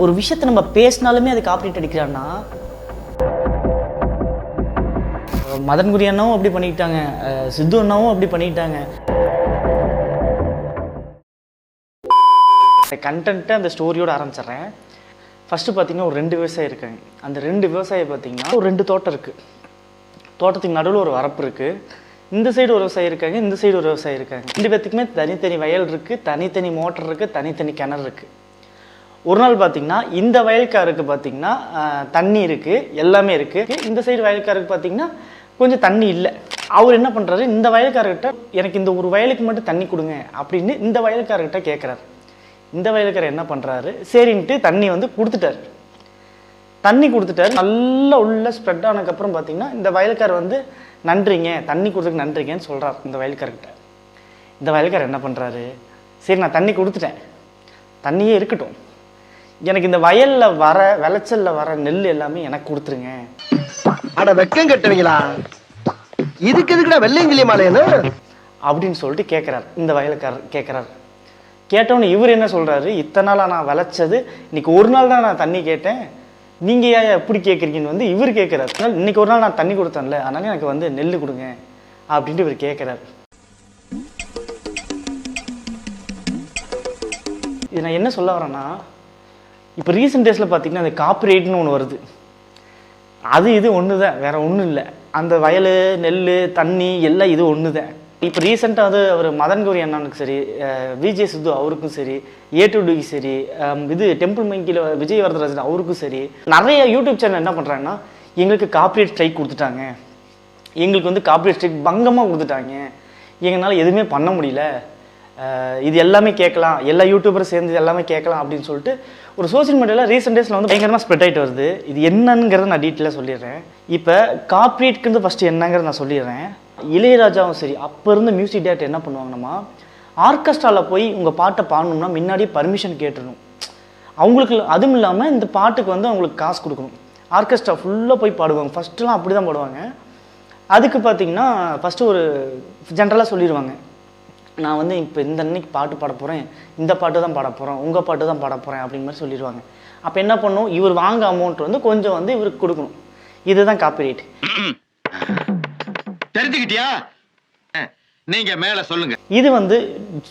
ஒரு விஷயத்தை நம்ம பேசினாலுமே அது காப்பீட் அடிக்கிறான்னா, மதன்குரி அண்ணாவும் அப்படி பண்ணிக்கிட்டாங்க, சித்து அண்ணாவும் அப்படி பண்ணிக்கிட்டாங்க. கண்டென்ட்டை அந்த ஸ்டோரியோடு ஆரம்பிச்சிட்றேன். ஃபஸ்ட்டு பார்த்தீங்கன்னா ஒரு 2 விவசாயி இருக்காங்க. அந்த 2 விவசாயி பார்த்தீங்கன்னா ஒரு 2 தோட்டம் இருக்குது. தோட்டத்துக்கு நடுவில் ஒரு வரப்பு இருக்குது. இந்த சைடு ஒரு விவசாயி இருக்காங்க, இந்த சைடு ஒரு விவசாயி இருக்காங்க. 2 பேத்துக்குமே தனித்தனி வயல் இருக்குது, தனித்தனி மோட்டர் இருக்குது, தனித்தனி கிணறு இருக்குது. ஒரு நாள் பார்த்தீங்கன்னா இந்த வயல்காருக்கு பார்த்தீங்கன்னா தண்ணி இருக்குது, எல்லாமே இருக்குது. இந்த சைடு வயல்காருக்கு பார்த்தீங்கன்னா கொஞ்சம் தண்ணி இல்லை. அவர் என்ன பண்ணுறாரு, இந்த வயல்காரர்கிட்ட எனக்கு இந்த ஒரு வயலுக்கு மட்டும் தண்ணி கொடுங்க அப்படின்னு இந்த வயல்காரர்கிட்ட கேட்குறாரு. இந்த வயலுக்காரர் என்ன பண்ணுறாரு, சரின்ட்டு தண்ணி வந்து கொடுத்துட்டாரு. தண்ணி கொடுத்துட்டாரு. நல்லா உள்ள ஸ்ப்ரெட் ஆனதுக்கப்புறம் பார்த்தீங்கன்னா இந்த வயலுக்கார் வந்து நன்றிங்க, தண்ணி கொடுத்துக்கு நன்றிங்கன்னு சொல்கிறார் இந்த வயலுக்காரர்கிட்ட. இந்த வயலுக்காரர் என்ன பண்ணுறாரு, சரி நான் தண்ணி கொடுத்துட்டேன், தண்ணியே இருக்கட்டும், எனக்கு இந்த வயலில் வர விளைச்சலில் வர நெல் எல்லாமே எனக்கு கொடுத்துருங்க. அட வெக்கம் கட்டுவீங்களா, இதுக்கு எதுக்குடா வெள்ளையங்கிலி மாலையன்னு அப்படின்னு சொல்லிட்டு கேட்குறாரு. இந்த வயலுக்காரர் கேட்குறாரு. கேட்டவொன்னு இவர் என்ன சொல்கிறாரு, இத்தனை நாளாக நான் விளைச்சது, இன்னைக்கு ஒரு நாள் தான் நான் தண்ணி கேட்டேன், நீங்கள் ஏன் எப்படி கேட்குறீங்கன்னு வந்து இவர் கேட்குறாரு. இன்னைக்கு ஒரு நாள் நான் தண்ணி கொடுத்தேன்ல, அதனால எனக்கு வந்து நெல் கொடுங்க அப்படின்ட்டு இவர் கேட்குறாரு. இது நான் என்ன சொல்ல வரேன்னா, இப்போ ரீசெண்ட் டேஸில் பார்த்தீங்கன்னா அந்த காப்பிரைட்னு ஒன்று வருது. அது இது ஒன்று தான், வேறு ஒன்றும் இல்லை. அந்த வயல் நெல் தண்ணி எல்லாம் இது ஒன்று தான். இப்போ ரீசெண்டாக அது அவர் மதன்குரி அண்ணனுக்கு சரி, விஜய் சித்து அவருக்கும் சரி, A2Dக்கு சரி, இது டெம்பிள் மங்கியில் விஜய் வரதராஜன் அவருக்கும் சரி, நிறைய யூடியூப் சேனல் என்ன பண்ணுறாங்கன்னா, எங்களுக்கு காப்பிரைட் ஸ்ட்ரைக் கொடுத்துட்டாங்க, எங்களுக்கு வந்து காப்பிரைட் ஸ்ட்ரைக் பங்கமாக கொடுத்துட்டாங்க, எங்களால் எதுவுமே பண்ண முடியல, இது எல்லாமே கேட்கலாம், எல்லா யூடியூபரும் சேர்ந்து எல்லாமே கேட்கலாம் அப்படின்னு சொல்லிட்டு ஒரு சோசியல் மீடியாவில் ரீசெண்ட் டேஸில் வந்து பயங்கரமாக ஸ்ப்ரெட் ஆகிட்டு வருது. இது என்னங்கிறத நான் டீட்டெயிலாக சொல்லிடுறேன். இப்போ காப்பிரைட்க்கு ஃபஸ்ட்டு என்னங்கிறத நான் சொல்லிடுறேன். இளையராஜாவும் சரி, அப்போ இருந்த மியூசிக் டேரக்டர் என்ன பண்ணுவாங்கன்னா, ஆர்கெஸ்ட்ராவில் போய் உங்கள் பாட்டை பாடணும்னா முன்னாடியே பர்மிஷன் கேட்டுடணும். அவங்களுக்கு அதுவும் இல்லாமல் இந்த பாட்டுக்கு வந்து அவங்களுக்கு காசு கொடுக்கணும். ஆர்கெஸ்ட்ரா ஃபுல்லாக போய் பாடுவாங்க. ஃபஸ்ட்டுலாம் அப்படி தான் பாடுவாங்க. அதுக்கு பார்த்தீங்கன்னா ஃபஸ்ட்டு ஒரு ஜென்ரலாக சொல்லிடுவாங்க, நான் வந்து இப்போ இந்த அன்னைக்கு பாட்டு பாட போகிறேன், இந்த பாட்டு தான் பாட போகிறேன், உங்கள் பாட்டு தான் பாட போகிறேன் அப்படிங்கிற மாதிரி சொல்லிடுவாங்க. அப்போ என்ன பண்ணணும், இவர் வாங்க அமௌண்ட் வந்து கொஞ்சம் வந்து இவருக்கு கொடுக்கணும். இதுதான் காப்பிரைட். தெரிஞ்சுக்கிட்டியா, நீங்க மேல சொல்லுங்க. இது வந்து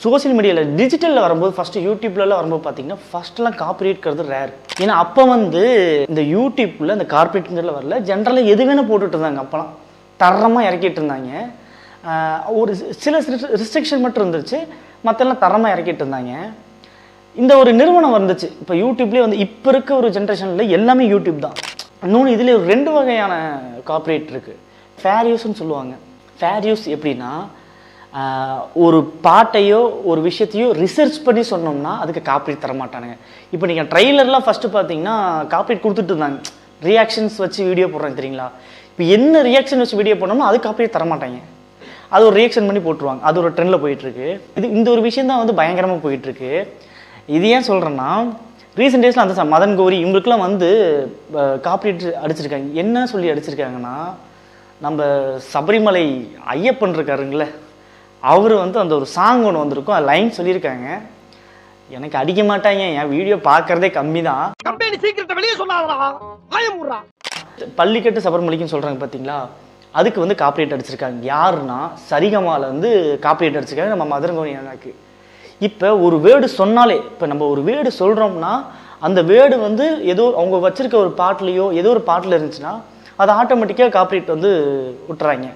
சோசியல் மீடியாவில் டிஜிட்டலில் வரும்போது, ஃபஸ்ட்டு யூடியூப்லலாம் வரும்போது பார்த்தீங்கன்னா ஃபஸ்ட்டெல்லாம் காப்பிரைட்ங்கிறது ரேர். ஏன்னா அப்போ வந்து இந்த யூடியூப்பில் இந்த கார்பரேட்டுங்கிறதுல வரல, ஜென்ரலாக எது வேணால் போட்டுட்டு இருந்தாங்க. அப்போலாம் தரமாக இறக்கிட்டு இருந்தாங்க. ஒரு சில ரெஸ்ட்ரிக்ஷன் மட்டும் இருந்துச்சு, மற்றெல்லாம் தரமாக இறக்கிட்டு இருந்தாங்க. இந்த ஒரு நிறுவனம் வந்துச்சு இப்போ யூடியூப்லேயே வந்து. இப்போ இருக்க ஒரு ஜென்ரேஷனில் எல்லாமே யூடியூப் தான். இன்னொன்று இதில் ஒரு 2 வகையான காப்பிரைட் இருக்குது. ஃபேர் யூஸ்ன்னு சொல்லுவாங்க. ஃபேர் யூஸ் எப்படின்னா, ஒரு பாட்டையோ ஒரு விஷயத்தையோ ரிசர்ச் பண்ணி சொன்னோம்னா அதுக்கு காப்பிரைட் தரமாட்டானுங்க. இப்போ நீங்கள் ட்ரெய்லர்லாம் ஃபஸ்ட்டு பார்த்தீங்கன்னா காப்பிரைட் கொடுத்துட்டு இருந்தாங்க. ரியாக்ஷன்ஸ் வச்சு வீடியோ போடுறாங்க தெரியுங்களா. இப்போ என்ன ரியாக்ஷன் வச்சு வீடியோ போனோம்னா அது காப்பிரைட் தரமாட்டாங்க. அது ஒரு ரியாக்ஷன் பண்ணி போட்டுருவாங்க. அது ஒரு ட்ரெண்டில் போயிட்டுருக்கு. இந்த ஒரு விஷயம் தான் வந்து பயங்கரமாக போயிட்டுருக்கு. இது ஏன் சொல்கிறேன்னா, ரீசெண்ட் டேஸில் அந்த மதன் கௌரி இவங்களுக்குலாம் வந்து காப்பிரைட் அடிச்சிருக்காங்க. என்ன சொல்லி அடிச்சிருக்காங்கன்னா, நம்ம சபரிமலை ஐயப்பன் இருக்காருங்களே, அவர் வந்து அந்த ஒரு சாங் ஒன்று வந்திருக்கும், அது லைன் சொல்லியிருக்காங்க, எனக்கு அடிக்க மாட்டாங்க, என் வீடியோ பார்க்குறதே கம்மி தான், பள்ளிக்கட்டு சபரிமலைக்குன்னு சொல்கிறாங்க பார்த்தீங்களா, அதுக்கு வந்து காப்பிரைட் அடிச்சிருக்காங்க. யாருன்னா சரிகமாவில் வந்து காப்பிரைட் அடிச்சிருக்காங்க நம்ம மதன் கௌரி அண்ணாக்கு. இப்போ ஒரு வேர்டு சொன்னாலே, இப்போ நம்ம ஒரு வேர்டு சொல்கிறோம்னா அந்த வேர்டு வந்து ஏதோ அவங்க வச்சுருக்க ஒரு பாட்டிலையோ ஏதோ ஒரு பாட்டில் இருந்துச்சுன்னா அது ஆட்டோமேட்டிக்காக காப்பிரைட் வந்து விட்டுறாங்க.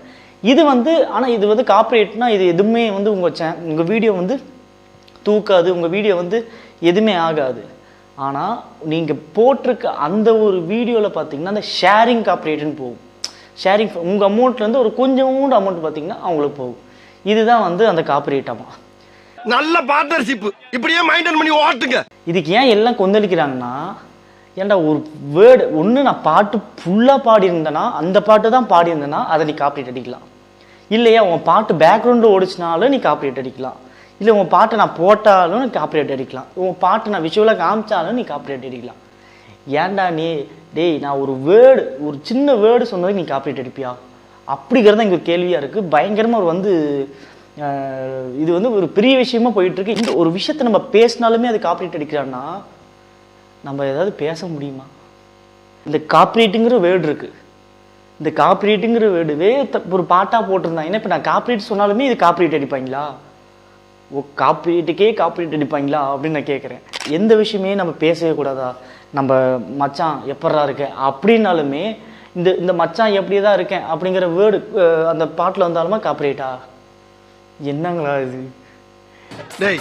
இது வந்து ஆனால் இது வந்து காப்பிரைட்னா இது எதுவுமே வந்து உங்கள் வீடியோ வந்து தூக்காது, உங்கள் வீடியோ வந்து எதுவுமே ஆகாது. ஆனால் நீங்கள் போட்டிருக்க அந்த ஒரு வீடியோவில் பார்த்தீங்கன்னா அந்த ஷேரிங் காப்பிரைட்னு போகும். ஷேரிங் உங்கள் அமௌண்ட்லேருந்து ஒரு கொஞ்சோண்டு அமௌண்ட் பார்த்தீங்கன்னா அவங்களுக்கு போகும். இதுதான் வந்து அந்த காப்பிரைட். ஆமாம், நல்ல பார்ட்னர்ஷிப், இப்படியே மெயின்டைன் பண்ணி ஓட்டுங்க. இதுக்கு ஏன் எல்லாம் கொந்தளிக்கிறாங்கன்னா, ஏன்டா ஒரு வேர்டு ஒன்று நான் பாட்டு ஃபுல்லாக பாடியிருந்தேன்னா அந்த பாட்டு தான் பாடியிருந்தேன்னா அதை நீ காப்பிரைட் அடிக்கலாம். இல்லையா உன் பாட்டு பேக்ரவுண்டில் ஓடிச்சினாலும் நீ காப்பிரைட் அடிக்கலாம். இல்லை உன் பாட்டை நான் போட்டாலும் நீ காப்பிரைட் அடிக்கலாம். உன் பாட்டை நான் விஷுவலாக காமிச்சாலும் நீ காப்பிரைட் அடிக்கலாம். ஏன்டா நீ டேய் நான் ஒரு வேர்டு ஒரு சின்ன வேர்டு சொன்னதுக்கு நீ காப்பிரைட் அடிப்பியா அப்படிங்கிறது இங்கே ஒரு கேள்வியாக இருக்குது. பயங்கரமாக ஒரு வந்து இது வந்து ஒரு பெரிய விஷயமா போயிட்டுருக்கு. இந்த ஒரு விஷயத்தை நம்ம பேசினாலுமே அது காப்பிரைட் அடிக்கிறான்னா நம்ம ஏதாவது பேச முடியுமா? இந்த காப்பிரைட்டுங்கிற வேர்டு இருக்குது. இந்த காப்பிரைட்டுங்கிற வேர்டுவே ஒரு பாட்டாக போட்டிருந்தாங்க. ஏன்னா இப்போ நான் காப்பிரைட் சொன்னாலுமே இது காப்பிரைட் அடிப்பாங்களா? ஓ, காப்பிரைட்டுக்கே காப்பிரைட் அடிப்பாங்களா அப்படின்னு நான் கேட்குறேன். எந்த விஷயமே நம்ம பேசவே கூடாதா? நம்ம மச்சான் எப்படா இருக்கேன் அப்படின்னாலுமே இந்த மச்சான் எப்படி தான் இருக்கேன் அப்படிங்கிற வேர்டு அந்த பாட்டில் வந்தாலுமா காப்பிரைட்டா? என்னங்களா இது? டேய்,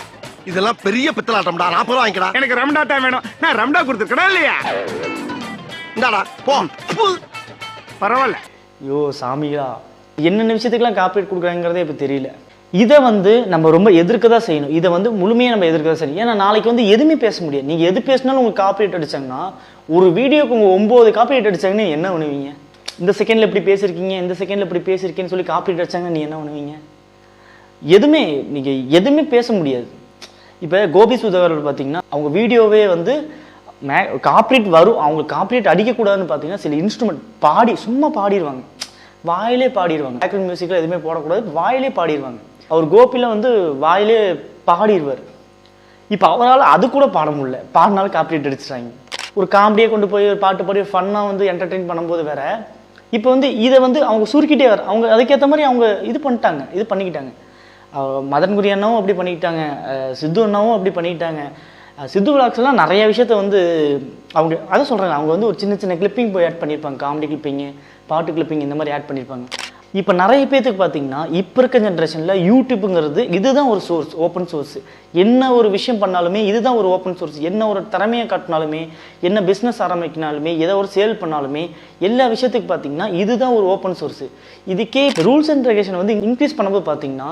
இதெல்லாம் பெரிய பித்தலாட்டம்டா. 40 ரூபா வாங்கிக்கடா. எனக்கு ரம்டா தான் வேணும். நான் ரம்டா கொடுத்துருக்கடா இல்லையா? இந்தாடா போ. பரவாயில்ல. ஐயோ சாமியா, என்னென்ன விஷயத்துக்கெல்லாம் காப்பீட் கொடுக்குறாங்கிறதே இப்போ தெரியல. இதை நம்ம ரொம்ப எதிர்க்க தான் செய்யணும். இதை முழுமையாக நம்ம எதிர்க்க தான் செய்யணும். ஏன்னா நாளைக்கு எதுவுமே பேச முடியாது. நீங்கள் எது பேசினாலும் உங்களுக்கு காப்பீட் அடிச்சாங்கன்னா, ஒரு வீடியோக்கு உங்கள் 9 காப்பீட் அடிச்சாங்கன்னா என்ன பண்ணுவீங்க? இந்த செகண்டில் இப்படி பேசியிருக்கீங்க, இந்த செகண்டில் இப்படி பேசியிருக்கேன்னு சொல்லி காப்பீட் அடிச்சாங்கன்னா நீ என்ன பண்ணுவீங்க? நீங்கள் எதுவுமே பேச முடியாது. இப்போ கோபி சுதாகர் பார்த்தீங்கன்னா அவங்க வீடியோவே காப்பீட் வரும். அவங்க காப்பீட் அடிக்கக்கூடாதுன்னு பார்த்தீங்கன்னா சில இன்ஸ்ட்ருமெண்ட் சும்மா பாடிடுவாங்க, வாயிலே பாடிடுவாங்க. பேக்ரவுண்ட் மியூசிக்கில் எதுவுமே போடக்கூடாது, வாயிலே பாடிடுவாங்க. அவர் கோபியில் வாயிலே பாடிடுவார். இப்போ அவரால் அது கூட பாட முடியல, பாடினாலும் காப்பீட் அடிச்சிட்டாங்க. ஒரு காமெடியை கொண்டு போய் ஒரு பாட்டு பாடி ஃபன்னாக என்டர்டெயின் பண்ணும்போது வேற. இப்போ இதை அவங்க சுருக்கிட்டே வர, அவங்க அதுக்கேற்ற மாதிரி அவங்க இது பண்ணிக்கிட்டாங்க. மதன்குரி அண்ணாவும் அப்படி பண்ணிக்கிட்டாங்க, சித்து அண்ணாவும் அப்படி பண்ணிக்கிட்டாங்க. சித்து விளாக்ஸ்லாம் நிறைய விஷயத்த அவங்க அதை சொல்கிறாங்க. அவங்க ஒரு சின்ன சின்ன கிளிப்பிங் போய் ஆட் பண்ணியிருப்பாங்க, காமெடி கிளிப்பிங்கு, பாட்டு கிளிப்பிங், இந்த மாதிரி ஆட் பண்ணியிருப்பாங்க. இப்போ நிறைய பேத்துக்கு பார்த்தீங்கன்னா இப்போ இருக்க ஜென்ரேஷனில் யூடியூப்புங்கிறது இதுதான் ஒரு சோர்ஸ், ஓப்பன் சோர்ஸ். என்ன ஒரு விஷயம் பண்ணாலுமே இதுதான் ஒரு ஓப்பன் சோர்ஸ். என்ன ஒரு திறமையை காட்டினாலுமே, என்ன பிஸ்னஸ் ஆரம்பிக்கினாலுமே, எதை ஒரு சேல் பண்ணாலுமே, எல்லா விஷயத்துக்கு பார்த்தீங்கன்னா இதுதான் ஒரு ஓப்பன் சோர்ஸ். இதுக்கே ரூல்ஸ் அண்ட் ரெகுலேஷன் இன்க்ரீஸ் பண்ணும்போது பார்த்தீங்கன்னா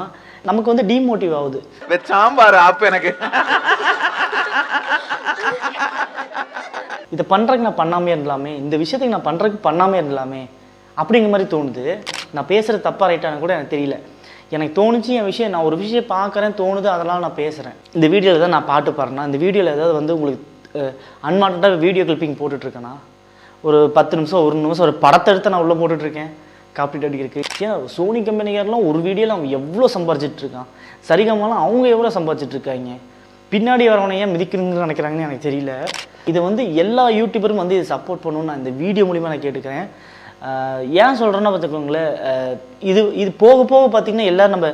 நமக்கு டிமோட்டிவ் ஆகுது. சாம்பார் ஆப் எனக்கு இதை பண்ணுறதுக்கு நான் பண்ணாமே இருக்கலாமே, இந்த விஷயத்துக்கு நான் பண்ணுறதுக்கு பண்ணாமே இருக்கலாமே அப்படிங்கிற மாதிரி தோணுது. நான் பேசுகிறது தப்பாக ரைட்டானு கூட எனக்கு தெரியல. எனக்கு தோணுச்சு என் விஷயம், நான் ஒரு விஷயம் பார்க்குறேன் தோணுது, அதெல்லாம் நான் பேசுகிறேன். இந்த வீடியோவில் தான் நான் பாட்டு பாடுறேன்னா, இந்த வீடியோவில் ஏதாவது உங்களுக்கு அன்வான்டாக வீடியோ கிளிப்பிங் போட்டுட்ருக்கேன்னா, ஒரு 10 நிமிஷம் 1 நிமிஷம் ஒரு படத்தை எடுத்து நான் உள்ளே போட்டுட்ருக்கேன் காப்பீட் அடிக்கிறதுக்கு. ஏன் சோனி கம்பெனிக்காரெலாம் ஒரு வீடியோவில் அவன் எவ்வளோ சம்பாரிச்சிட்ருக்கான், சரிகமாலாம் அவங்க எவ்வளோ சம்பாரிச்சிட்ருக்காங்க, பின்னாடி வரவனை ஏன் மிதிக்கணும்னு நினைக்கிறாங்கன்னு எனக்கு தெரியல. இதை எல்லா யூடியூபரும் இதை சப்போர்ட் பண்ணணும்னு நான் இந்த வீடியோ மூலிமா நான் கேட்டுக்கிறேன். ஏன் சொல்கிறேன்னா பார்த்துக்கோங்களேன், இது போக போக பார்த்திங்கன்னா எல்லோரும் நம்ம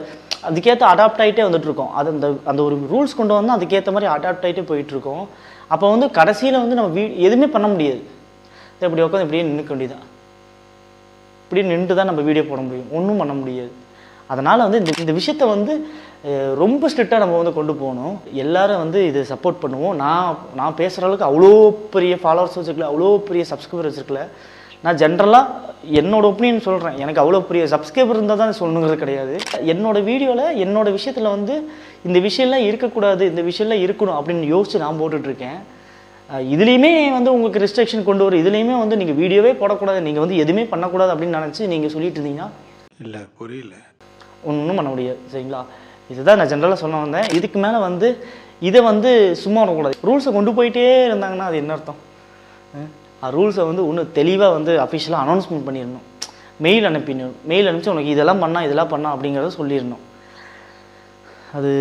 அதுக்கேற்ற அடாப்ட் ஆகிட்டே வந்துட்டுருக்கோம். அது அந்த ஒரு ரூல்ஸ் கொண்டு வந்தால் அதுக்கேற்ற மாதிரி அடாப்ட் ஆகிட்டே போயிட்டுருக்கோம். அப்போ கடைசியில் நம்ம எதுவுமே பண்ண முடியாது. இப்படி உட்காந்து இப்படியே நிற்க வேண்டியதான், இப்படியே நின்று தான் நம்ம வீடியோ போட முடியும், ஒன்றும் பண்ண முடியாது. அதனால் இந்த விஷயத்தை ரொம்ப ஸ்ட்ரிக்டாக நம்ம கொண்டு போகணும். எல்லோரும் இதை சப்போர்ட் பண்ணுவோம். நான் பேசுகிற அளவுக்கு அவ்வளோ பெரிய ஃபாலோவர்ஸ் வச்சுருக்கல, அவ்வளோ பெரிய சப்ஸ்கிரைபர் வச்சுருக்கல. நான் ஜென்ரலாக என்னோடய ஒப்பீனியன் சொல்கிறேன். எனக்கு அவ்வளோ பெரிய சப்ஸ்கிரைபர் இருந்தால் தான் சொல்லணுங்கிறது கிடையாது. என்னோடய வீடியோவில் என்னோடய விஷயத்தில் இந்த விஷயம்லாம் இருக்கக்கூடாது, இந்த விஷயம்லாம் இருக்கணும் அப்படின்னு யோசித்து நான் போட்டுட்ருக்கேன். இதுலேயுமே உங்களுக்கு ரெஸ்ட்ரிக்ஷன் கொண்டு வரும். இதுலேயுமே நீங்கள் வீடியோவே போடக்கூடாது, நீங்கள் எதுவுமே பண்ணக்கூடாது அப்படின்னு நினச்சி நீங்கள் சொல்லிட்டு இருந்தீங்கன்னா இல்லை புரியல, ஒன்றும் பண்ண முடியாது. சரிங்களா? இதுதான் நான் ஜென்ரலாக சொல்ல வந்தேன். இதுக்கு மேலே இதை சும்மா விடக்கூடாது. ரூல்ஸை கொண்டு போயிட்டே இருந்தாங்கன்னா அது என்ன அர்த்தம்? ரூல்ஸை இன்னும் தெளிவாக அஃபிஷியலாக அனௌன்ஸ்மெண்ட் பண்ணிடணும். மெயில் அனுப்பிச்சு உனக்கு இதெல்லாம் பண்ணா அப்படிங்கிறத சொல்லிடணும். அது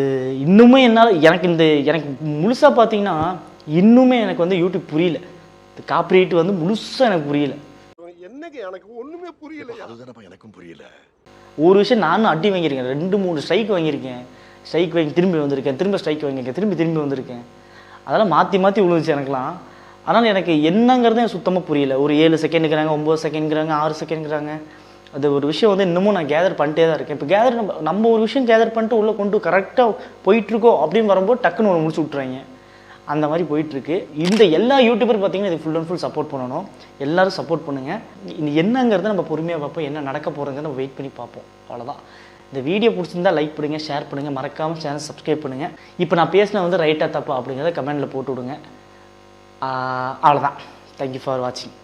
இன்னுமே என்னால் எனக்கு முழுசாக பார்த்தீங்கன்னா இன்னுமே எனக்கு யூடியூப் புரியல. இந்த காப்பிரைட் முழுசாக எனக்கு புரியல. என்னங்க எனக்கு ஒண்ணுமே புரியல. அதுதானப்பா எனக்கும் புரியல. ஒரு விஷயம் நானும் அடி வாங்கியிருக்கேன், 2-3 ஸ்ட்ரைக் வாங்கியிருக்கேன். ஸ்ட்ரைக் வாங்கி திரும்பி வந்திருக்கேன், திரும்ப ஸ்ட்ரைக் வாங்கியிருக்கேன், திரும்பி வந்திருக்கேன். அதெல்லாம் மாற்றி விழுந்துச்சு எனக்குலாம். அதனால் எனக்கு என்னங்கிறது எனக்கு சுத்தமாக புரியல. ஒரு 7 செகண்டுங்கிறாங்க, 9 செகண்ட்ங்கிறாங்க, 6 செகண்ட்ங்கிறாங்க. அது ஒரு விஷயம் இன்னமும் நான் கேதர் பண்ணிட்டே தான் இருக்கேன். இப்போ நம்ம ஒரு விஷயம் கேதர் பண்ணிட்டு உள்ளே கொண்டு கரெக்டாக போயிட்டுருக்கோம் அப்படின்னு வரும்போது டக்குன்னு ஒன்று முடிச்சு விட்றாங்க. அந்த மாதிரி போயிட்டுருக்கு. இந்த எல்லா யூடியூபர் பார்த்தீங்கன்னா இது ஃபுல் அண்ட் ஃபுல் சப்போர்ட் பண்ணணும். எல்லோரும் சப்போர்ட் பண்ணுங்கள். இது என்னங்கிறத நம்ம பொறுமையாக பார்ப்போம், என்ன நடக்க போகிறதுங்கிறத நம்ம வெயிட் பண்ணி பார்ப்போம். அவ்வளோதான். இந்த வீடியோ பிடிச்சிருந்தா லைக் பண்ணுங்கள், ஷேர் பண்ணுங்கள், மறக்காமல் சேனல் சப்ஸ்கிரைப் பண்ணுங்கள். இப்போ நான் பேசினா ரைட்டாக தப்பா அப்படிங்கிறத கமெண்டில் போட்டு விடுங்க. அவ்வளோதான். தேங்க்யூ ஃபார் வாட்சிங்.